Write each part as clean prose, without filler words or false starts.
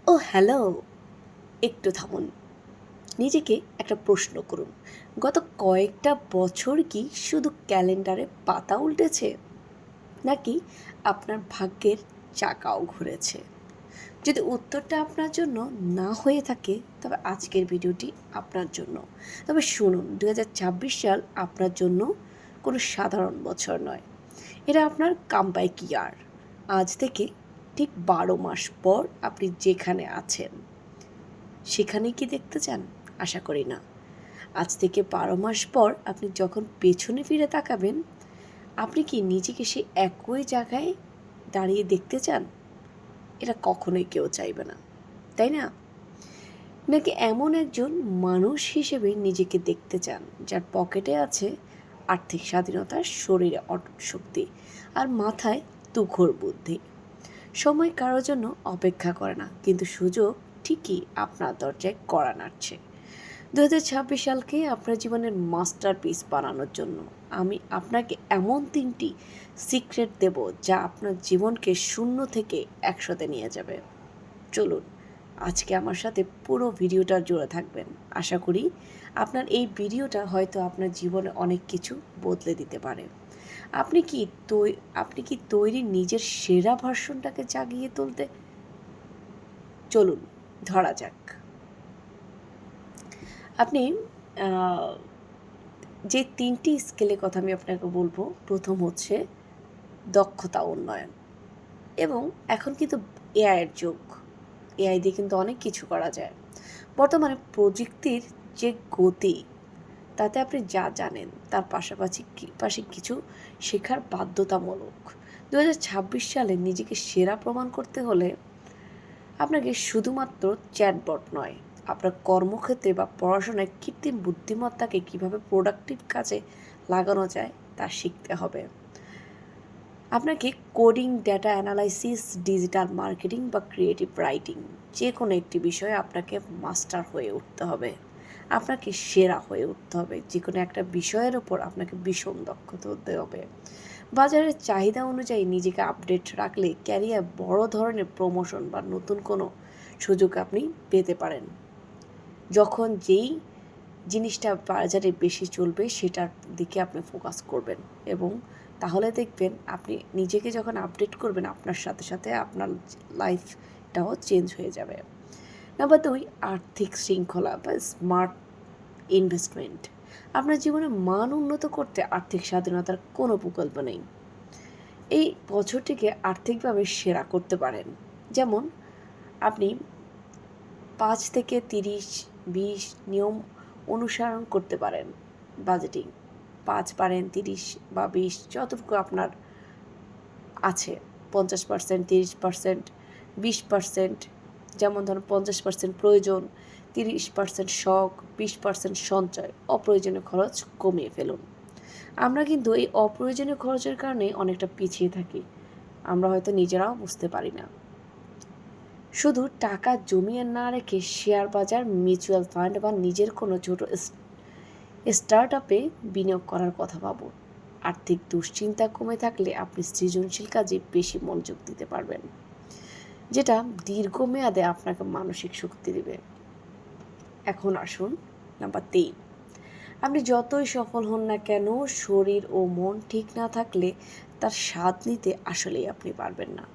ও hello! একটু থামুন। নিজেকে একটা প্রশ্ন করুন। গত কয়েকটা বছর কি শুধু ক্যালেন্ডারে পাতা উল্টেছে? নাকি আপনার ভাগ্যের চাকাও ঘুরেছে? যদি উত্তরটা আপনার জন্য না হয়ে থাকে, তবে আজকের ভিডিওটি আপনার জন্য। তবে শুনুন, ২০২৬ সাল আপনার জন্য কোনো সাধারণ বছর নয়। এটা আপনার কামব্যাক ইয়ার। আজ থেকে ঠিক ১২ মাস পর আপনি যেখানে আছেন সেখানেই কি দেখতে চান? আশা করি না। আজ থেকে ১২ মাস পর আপনি যখন পেছনে ফিরে তাকাবেন, আপনি কি নিজেকে সেই একই জায়গায় দাঁড়িয়ে দেখতে চান? এটা কখনোই কেউ চাইবে না, তাই না? নাকি এমন একজন মানুষ হিসেবে নিজেকে দেখতে চান, যার পকেটে আছে আর্থিক স্বাধীনতা, শরীরে অটুট শক্তি আর মাথায় তুখোড় বুদ্ধি? সময় কারোর জন্য অপেক্ষা করে না, কিন্তু সুযোগ ঠিকই আপনার দরজায় কড়া নাড়ছে। ২০২৬ সালকে আপনার জীবনের মাস্টারপিস বানানোর জন্য আমি আপনাকে এমন ৩টি সিক্রেট দেব, যা আপনার জীবনকে ০ থেকে ১০০-তে নিয়ে যাবে। চলুন, আজকে আমার সাথে পুরো ভিডিওটা জুড়ে থাকবেন। আশা করি আপনার এই ভিডিওটা হয়তো আপনার জীবনে অনেক কিছু বদলে দিতে পারে। আপনি কি আপনি কি তৈরি নিজের সেরা ভার্সনটাকে জাগিয়ে তুলতে? চলুন ধরা যাক। আপনি আহ, যে ৩টি স্কিলের কথা আমি আপনাকে বলবো, প্রথম হচ্ছে দক্ষতা উন্নয়ন। এবং এখন কিন্তু এআইয়ের যুগ। এআই দিয়ে কিন্তু অনেক কিছু করা যায়। বর্তমানে প্রযুক্তির যে গতি, তাতে আপনি যা জানেন তার পাশাপাশি কিছু শেখার বাধ্যতামূলক। ২০২৬ সালে নিজেকে সেরা প্রমাণ করতে হলে আপনাকে শুধুমাত্র চ্যাটবট নয়, আপনার কর্মক্ষেত্রে বা পড়াশোনায় কৃত্রিম বুদ্ধিমত্তাকে কীভাবে প্রোডাক্টিভ কাজে লাগানো যায় তা শিখতে হবে। আপনাকে coding, data analysis, digital marketing বা ক্রিয়েটিভ রাইটিং, যে কোনো একটি বিষয়ে আপনাকে মাস্টার হয়ে উঠতে হবে। আপনাকে সেরা হয়ে উঠতে হবে। যে কোনো একটা বিষয়ের ওপর আপনাকে ভীষণ দক্ষতা হতে হবে। বাজারের চাহিদা অনুযায়ী নিজেকে আপডেট রাখলে ক্যারিয়ার বড় ধরনের প্রমোশন বা নতুন কোনো সুযোগ আপনি পেতে পারেন। যখন যেই জিনিসটা বাজারে বেশি চলবে সেটার দিকে আপনি ফোকাস করবেন, এবং তাহলে দেখবেন আপনি নিজেকে যখন আপডেট করবেন, আপনার সাথে সাথে আপনার লাইফটাও চেঞ্জ হয়ে যাবে। নাম্বার ২, আর্থিক শৃঙ্খলা বা স্মার্ট ইনভেস্টমেন্ট। আপনার জীবনের মান উন্নত করতে আর্থিক স্বাধীনতার কোনো বিকল্প নেই। এই বছরটিকে আর্থিকভাবে সেরা করতে পারেন। যেমন আপনি ৫ থেকে ৩০-২০ নিয়ম অনুসরণ করতে পারেন। বাজেটিং ৫ পারেন, ৩০ বা ২০ যতটুকু আপনার আছে। ৫০%, ৩০%, ২০%। যেমন ধরুন ৫০% প্রয়োজন, ৩০% শখ, ২০% সঞ্চয়। অপ্রয়োজনীয় খরচ কমিয়ে ফেলুন। আমরা কিন্তু এই অপ্রয়োজনীয় খরচের কারণে অনেকটা পিছিয়ে থাকি। আমরা হয়তো নিজেরাও বুঝতে পারি না। শুধু টাকা জমিয়ে না রেখে শেয়ার বাজার, মিউচুয়াল ফান্ড বা নিজের কোনো ছোট স্টার্ট আপে বিনিয়োগ করার কথা ভাবুন। আর্থিক দুশ্চিন্তা কমে থাকলে আপনি সৃজনশীল কাজে বেশি মনোযোগ দিতে পারবেন, যেটা দীর্ঘমেয়াদে আপনাকে মানসিক শক্তি দেবে। এখন আসুন নাম্বার ৩। আপনি যতই সফল হন না কেন, শরীর ও মন ঠিক না থাকলে তার স্বাদ নিতে আসলেই আপনি পারবেন না।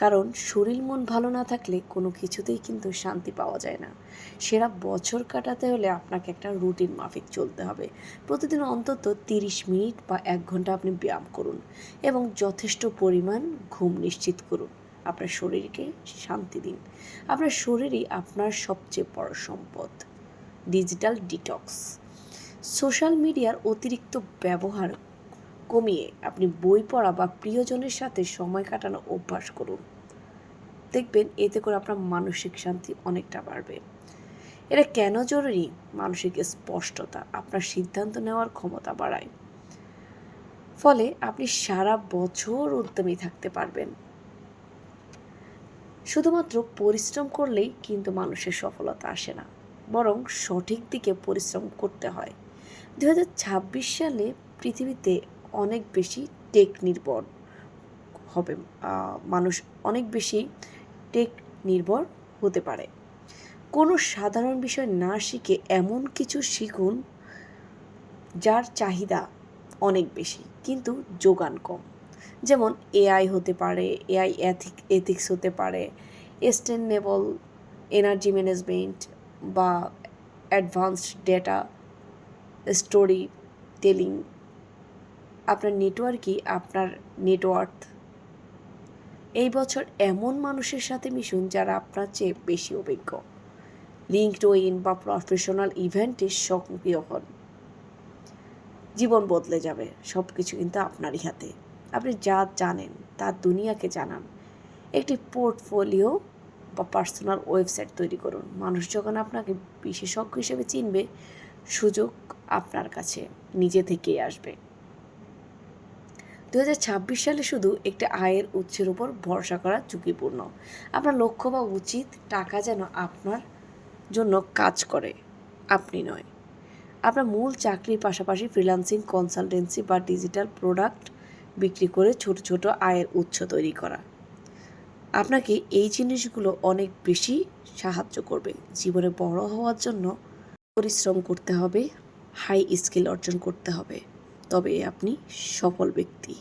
কারণ শরীর মন ভালো না থাকলে কোনো কিছুতেই কিন্তু শান্তি পাওয়া যায় না। সেরা বছর কাটাতে হলে আপনাকে একটা রুটিন মাফিক চলতে হবে। প্রতিদিন অন্তত ৩০ মিনিট বা ১ ঘন্টা আপনি ব্যায়াম করুন, এবং যথেষ্ট পরিমাণ ঘুম নিশ্চিত করুন। আপনার শরীরকে শান্তি দিন। আপনার শরীরই আপনার সবচেয়ে বড় সম্পদ। Digital detox. সোশ্যাল মিডিয়ার অতিরিক্ত ব্যবহার কমিয়ে আপনি বই পড়া বা প্রিয়জনের সাথে সময় কাটানো অভ্যাস করুন। দেখবেন এতে করে আপনার মানসিক শান্তি অনেকটা বাড়বে। এটা কেন জরুরি? মানসিক স্পষ্টতা আপনার সিদ্ধান্ত নেওয়ার ক্ষমতা বাড়ায়। ফলে আপনি সারা বছর উদ্যমী থাকতে পারবেন। শুধুমাত্র পরিশ্রম করলেই কিন্তু মানুষের সফলতা আসে না, বরং সঠিক দিকে পরিশ্রম করতে হয়। ২০২৬ সালে পৃথিবীতে অনেক বেশি টেক নির্ভর হবে। মানুষ অনেক বেশি টেক নির্ভর হতে পারে। কোনো সাধারণ বিষয় না শিখে এমন কিছু শিখুন যার চাহিদা অনেক বেশি কিন্তু যোগান কম। যেমন এআই হতে পারে, এআই এথিক্স হতে পারে, সাস্টেইনেবল এনার্জি ম্যানেজমেন্ট বা অ্যাডভান্সড ডেটা স্টোরি টেলিং। আপনার নেটওয়ার্কই আপনার নেটওয়ার্থ। এই বছর এমন মানুষের সাথে মিশুন যারা আপনার চেয়ে বেশি অভিজ্ঞ। লিঙ্কডইন বা প্রফেশনাল ইভেন্টে সক্রিয় হন। জীবন বদলে যাবে। সব কিছু কিন্তু আপনারই হাতে। আপনি যা জানেন তা দুনিয়াকে জানান। একটি পোর্টফোলিও বা পার্সোনাল ওয়েবসাইট তৈরি করুন। মানুষ যখন আপনাকে বিশেষজ্ঞ হিসেবে চিনবে, সুযোগ আপনার কাছে নিজে থেকেই আসবে। 2026 সালে শুধু একটি আয়ের উৎসের উপর ভরসা করা ঝুঁকিপূর্ণ। আপনার লক্ষ্য বা উচিত টাকা যেন আপনার জন্য কাজ করে, আপনি নয়। আপনার মূল চাকরির পাশাপাশি ফ্রিল্যান্সিং, কনসালটেন্সি বা ডিজিটাল প্রোডাক্ট বিক্রি করে ছোট ছোট আয়ের উৎস তৈরি করা। আপনাকে এই জিনিসগুলো অনেক বেশি সাহায্য করবে। জীবনে বড় হওয়ার জন্য পরিশ্রম করতে হবে, হাই স্কিল অর্জন করতে হবে, তবে আপনি সফল ব্যক্তি।